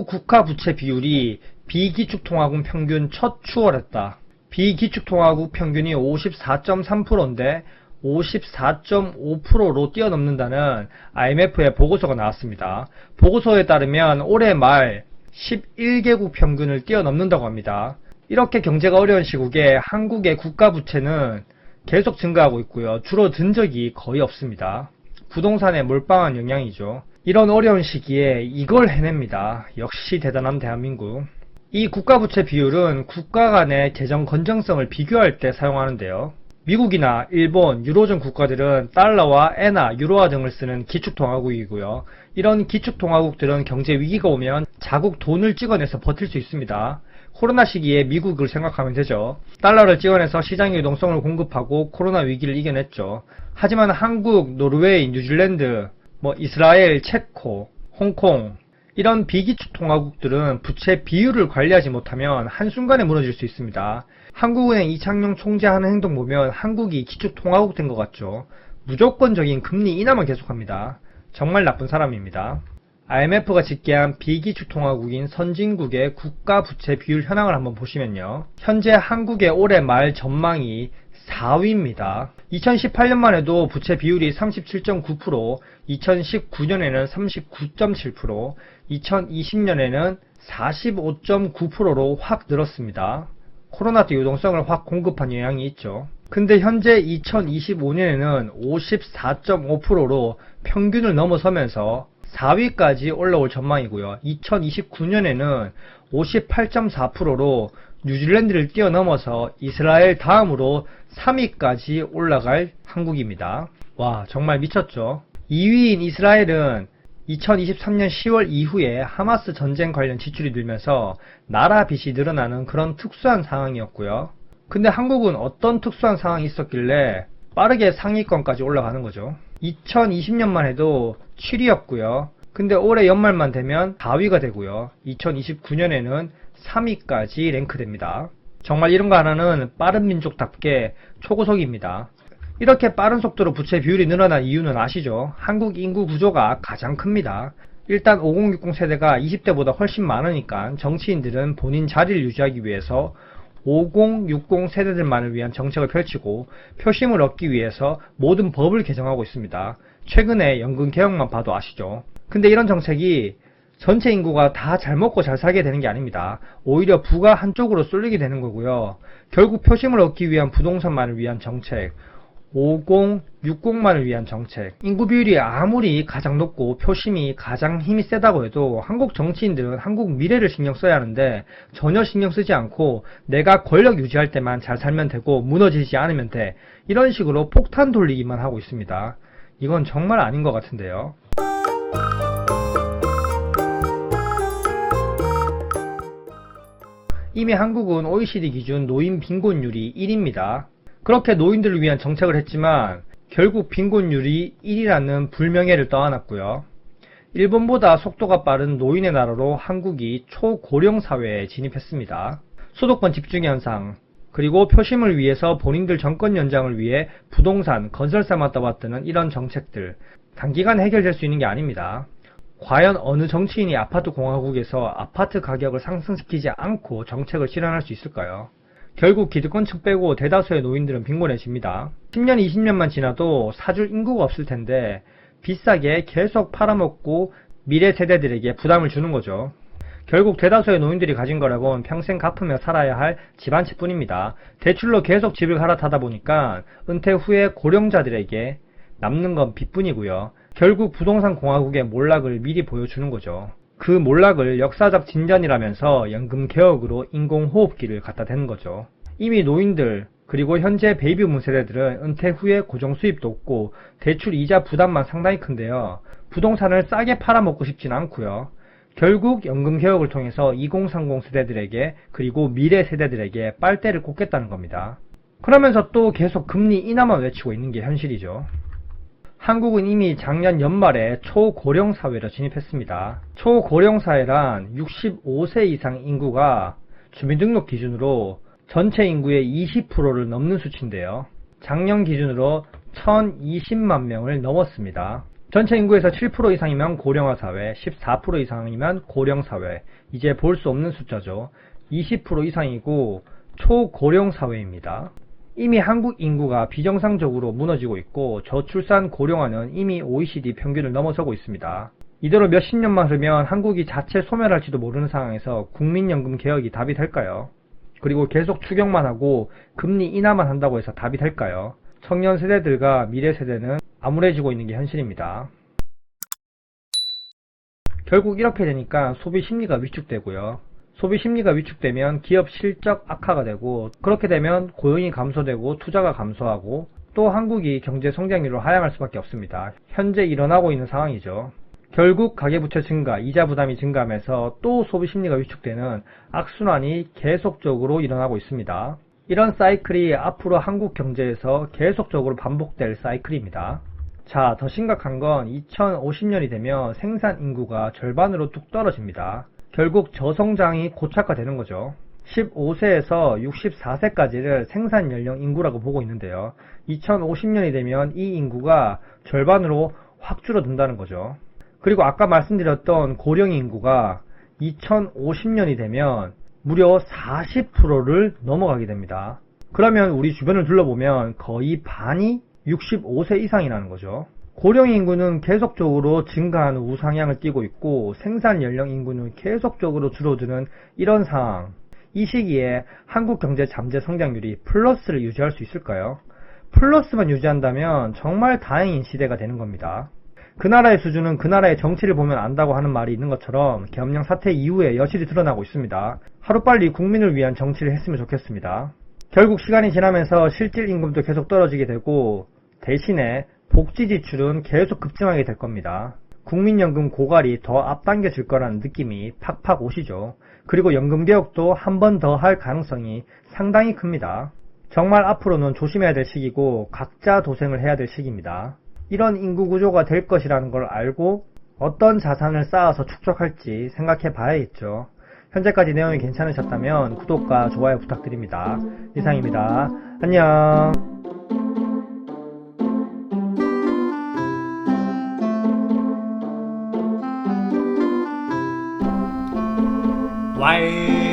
국가 부채 비율이 비기축통화국 평균 첫 추월했다. 비기축통화국 평균이 54.3%인데 54.5%로 뛰어넘는다는 IMF의 보고서가 나왔습니다. 보고서에 따르면 올해 말 11개국 평균을 뛰어넘는다고 합니다. 이렇게 경제가 어려운 시국에 한국의 국가 부채는 계속 증가하고 있고요. 줄어든 적이 거의 없습니다. 부동산에 몰빵한 영향이죠. 이런 어려운 시기에 이걸 해냅니다. 역시 대단한 대한민국. 이 국가 부채 비율은 국가 간의 재정 건전성을 비교할 때 사용하는데요. 미국이나 일본, 유로존 국가들은 달러와 엔화, 유로화 등을 쓰는 기축통화국이고요. 이런 기축통화국들은 경제 위기가 오면 자국 돈을 찍어내서 버틸 수 있습니다. 코로나 시기에 미국을 생각하면 되죠. 달러를 찍어내서 시장의 유동성을 공급하고 코로나 위기를 이겨냈죠. 하지만 한국, 노르웨이, 뉴질랜드, 이스라엘, 체코, 홍콩 이런 비기축통화국들은 부채 비율을 관리하지 못하면 한순간에 무너질 수 있습니다. 한국은행 이창용 총재하는 행동 보면 한국이 기축통화국 된 것 같죠. 무조건적인 금리 인하만 계속합니다. 정말 나쁜 사람입니다. IMF가 집계한 비기축통화국인 선진국의 국가 부채 비율 현황을 한번 보시면요. 현재 한국의 올해 말 전망이 4위입니다. 2018년만 해도 부채 비율이 37.9%, 2019년에는 39.7%, 2020년에는 45.9%로 확 늘었습니다. 코로나 때 유동성을 확 공급한 영향이 있죠. 근데 현재 2025년에는 54.5%로 평균을 넘어서면서 4위까지 올라올 전망이고요. 2029년에는 58.4%로 뉴질랜드를 뛰어넘어서 이스라엘 다음으로 3위까지 올라갈 한국입니다. 와, 정말 미쳤죠. 2위인 이스라엘은 2023년 10월 이후에 하마스 전쟁 관련 지출이 늘면서 나라 빚이 늘어나는 그런 특수한 상황이었고요. 근데 한국은 어떤 특수한 상황이 있었길래 빠르게 상위권까지 올라가는 거죠. 2020년만 해도 7위였고요. 근데 올해 연말만 되면 4위가 되고요. 2029년에는 3위까지 랭크됩니다. 정말 이런 거 하나는 빠른 민족답게 초고속입니다. 이렇게 빠른 속도로 부채 비율이 늘어난 이유는 아시죠? 한국 인구 구조가 가장 큽니다. 일단 5060 세대가 20대보다 훨씬 많으니까 정치인들은 본인 자리를 유지하기 위해서 5060 세대들만을 위한 정책을 펼치고 표심을 얻기 위해서 모든 법을 개정하고 있습니다. 최근에 연금 개혁만 봐도 아시죠? 근데 이런 정책이 전체 인구가 다 잘 먹고 잘 살게 되는 게 아닙니다. 오히려 부가 한쪽으로 쏠리게 되는 거고요. 결국 표심을 얻기 위한 부동산만을 위한 정책, 5060만을 위한 정책, 인구 비율이 아무리 가장 높고 표심이 가장 힘이 세다고 해도 한국 정치인들은 한국 미래를 신경 써야 하는데 전혀 신경 쓰지 않고 내가 권력 유지할 때만 잘 살면 되고 무너지지 않으면 돼. 이런 식으로 폭탄 돌리기만 하고 있습니다. 이건 정말 아닌 것 같은데요. 이미 한국은 OECD 기준 노인 빈곤율이 1위입니다. 그렇게 노인들을 위한 정책을 했지만 결국 빈곤율이 1위라는 불명예를 떠안았고요. 일본보다 속도가 빠른 노인의 나라로 한국이 초고령 사회에 진입했습니다. 소득권 집중 현상, 그리고 표심을 위해서 본인들 정권 연장을 위해 부동산, 건설사만 떠받드는 이런 정책들 단기간 해결될 수 있는 게 아닙니다. 과연 어느 정치인이 아파트 공화국에서 아파트 가격을 상승시키지 않고 정책을 실현할 수 있을까요? 결국 기득권층 빼고 대다수의 노인들은 빈곤해집니다. 10년, 20년만 지나도 사줄 인구가 없을 텐데 비싸게 계속 팔아먹고 미래 세대들에게 부담을 주는 거죠. 결국 대다수의 노인들이 가진 거라곤 평생 갚으며 살아야 할 집 한 채 뿐입니다. 대출로 계속 집을 갈아타다 보니까 은퇴 후에 고령자들에게 남는 건 빚뿐이고요. 결국 부동산 공화국의 몰락을 미리 보여주는 거죠. 그 몰락을 역사적 진전이라면서 연금 개혁으로 인공호흡기를 갖다 대는 거죠. 이미 노인들 그리고 현재 베이비붐 세대들은 은퇴 후에 고정 수입도 없고 대출 이자 부담만 상당히 큰데요. 부동산을 싸게 팔아먹고 싶진 않고요. 결국 연금 개혁을 통해서 2030 세대들에게 그리고 미래 세대들에게 빨대를 꽂겠다는 겁니다. 그러면서 또 계속 금리 인하만 외치고 있는 게 현실이죠. 한국은 이미 작년 연말에 초고령 사회로 진입했습니다. 초고령 사회란 65세 이상 인구가 주민등록 기준으로 전체 인구의 20%를 넘는 수치인데요. 작년 기준으로 1020만 명을 넘었습니다. 전체 인구에서 7% 이상이면 고령화 사회, 14% 이상이면 고령 사회. 이제 볼 수 없는 숫자죠. 20% 이상이고 초고령 사회입니다. 이미 한국 인구가 비정상적으로 무너지고 있고 저출산 고령화는 이미 OECD 평균을 넘어서고 있습니다. 이대로 몇십 년만 흐르면 한국이 자체 소멸할지도 모르는 상황에서 국민연금 개혁이 답이 될까요? 그리고 계속 추경만 하고 금리 인하만 한다고 해서 답이 될까요? 청년 세대들과 미래 세대는 암울해지고 있는 게 현실입니다. 결국 이렇게 되니까 소비 심리가 위축되고요. 소비 심리가 위축되면 기업 실적 악화가 되고, 그렇게 되면 고용이 감소되고 투자가 감소하고 또 한국이 경제 성장률을 하향할 수밖에 없습니다. 현재 일어나고 있는 상황이죠. 결국 가계부채 증가, 이자 부담이 증가하면서 또 소비 심리가 위축되는 악순환이 계속적으로 일어나고 있습니다. 이런 사이클이 앞으로 한국 경제에서 계속적으로 반복될 사이클입니다. 자, 더 심각한 건 2050년이 되면 생산 인구가 절반으로 뚝 떨어집니다. 결국 저성장이 고착화되는 거죠. 15세에서 64세까지를 생산 연령 인구라고 보고 있는데요. 2050년이 되면 이 인구가 절반으로 확 줄어든다는 거죠. 그리고 아까 말씀드렸던 고령 인구가 2050년이 되면 무려 40%를 넘어가게 됩니다. 그러면 우리 주변을 둘러보면 거의 반이 65세 이상이라는 거죠. 고령 인구는 계속적으로 증가하는 우상향을 띠고 있고 생산 연령 인구는 계속적으로 줄어드는 이런 상황. 이 시기에 한국 경제 잠재 성장률이 플러스를 유지할 수 있을까요? 플러스만 유지한다면 정말 다행인 시대가 되는 겁니다. 그 나라의 수준은 그 나라의 정치를 보면 안다고 하는 말이 있는 것처럼 계엄령 사태 이후에 여실히 드러나고 있습니다. 하루빨리 국민을 위한 정치를 했으면 좋겠습니다. 결국 시간이 지나면서 실질 임금도 계속 떨어지게 되고 대신에 복지 지출은 계속 급증하게 될 겁니다. 국민연금 고갈이 더 앞당겨질 거라는 느낌이 팍팍 오시죠. 그리고 연금 개혁도 한 번 더 할 가능성이 상당히 큽니다. 정말 앞으로는 조심해야 될 시기고 각자 도생을 해야 될 시기입니다. 이런 인구 구조가 될 것이라는 걸 알고 어떤 자산을 쌓아서 축적할지 생각해 봐야겠죠. 현재까지 내용이 괜찮으셨다면 구독과 좋아요 부탁드립니다. 이상입니다. 안녕. Why